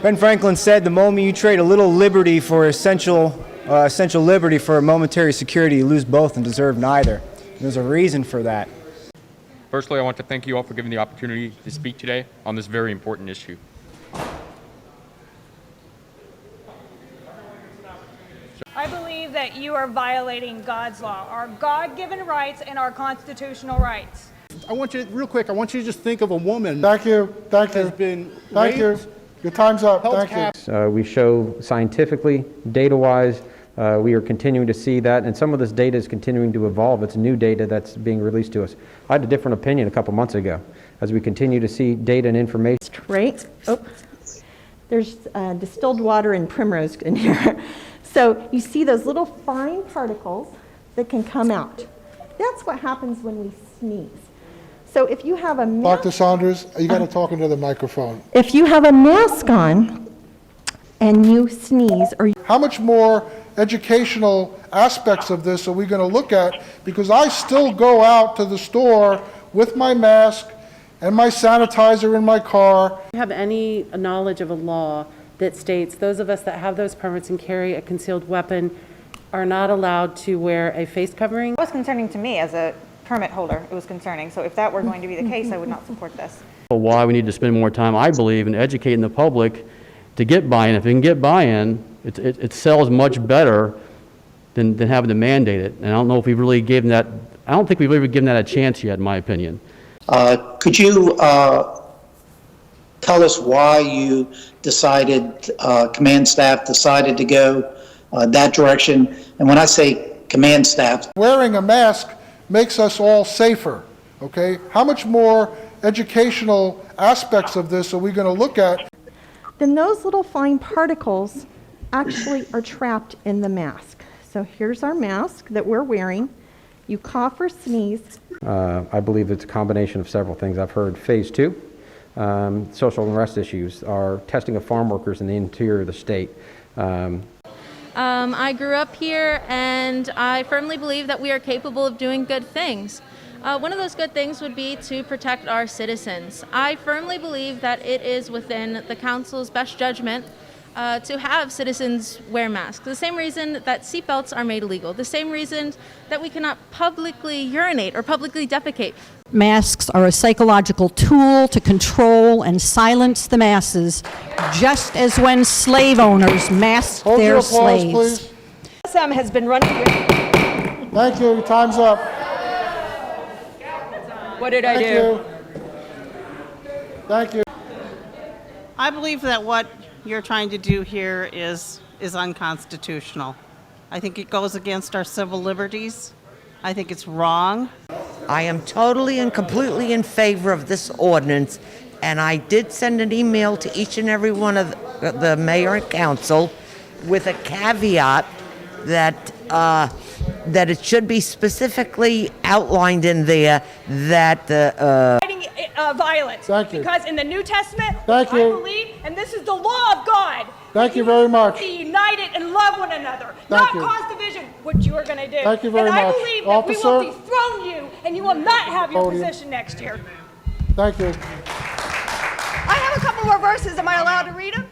Ben Franklin said, the moment you trade a little liberty for essential liberty for a momentary security, you lose both and deserve neither. And there's a reason for that. Firstly, I want to thank you all for giving the opportunity to speak today on this very important issue. I believe that you are violating God's law, our God-given rights and our constitutional rights. I want you, real quick, I want you to just think of a woman. Thank you. Thank you. Has been Thank you. raped, Your time's up. held Thank you. We show scientifically, data-wise, we are continuing to see that, and some of this data is continuing to evolve. It's new data that's being released to us. I had a different opinion a couple months ago. As we continue to see data and information. Right? Oh, there's distilled water and primrose in here. So you see those little fine particles that can come out. That's what happens when we sneeze. So if you have a mask, Dr. Saunders, you got to talk into the microphone. if you have a mask on and you sneeze, or How much more educational aspects of this are we going to look at? Because I still go out to the store with my mask and my sanitizer in my car. Do you have any knowledge of a law that states those of us that have those permits and carry a concealed weapon are not allowed to wear a face covering? It was concerning to me as a permit holder. It was concerning. So if that were going to be the case, I would not support this. Why we need to spend more time, I believe, in educating the public to get buy-in. If we can get buy-in, it sells much better than having to mandate it. And I don't know if we really gave them that, I don't think we've really given that a chance yet, in my opinion. Could you tell us why you decided, command staff decided to go that direction? And when I say command staff, Wearing a mask makes us all safer, okay? How much more educational aspects of this are we going to look at? then those little fine particles actually are trapped in the mask. So here's our mask that we're wearing. You cough or sneeze. I believe it's a combination of several things. I've heard phase 2, social unrest issues, are testing of farm workers in the interior of the state. I grew up here, and I firmly believe that we are capable of doing good things. One of those good things would be to protect our citizens. I firmly believe that it is within the council's best judgment to have citizens wear masks. The same reason that seatbelts are made illegal. The same reason that we cannot publicly urinate or publicly defecate. Masks are a psychological tool to control and silence the masses, just as when slave owners masked Hold their your applause, slaves. please. SM has been running here. Thank you. Your time's up. What did I Thank do? you. Thank you. I believe that what you're trying to do here is unconstitutional. I think it goes against our civil liberties. I think it's wrong. I am totally and completely in favor of this ordinance, and I did send an email to each and every one of the mayor and council with a caveat that that it should be specifically outlined in there that the Violence. Thank you. Because in the New Testament, Thank you. I believe, and this is the law of God. Thank you very much. Be united and love one another, Thank not you. cause division, which you are going to do. Thank you very and I much. believe that Officer? we will dethrone you, and you will not have your Podium. position next year. Thank you. I have a couple more verses. Am I allowed to read them?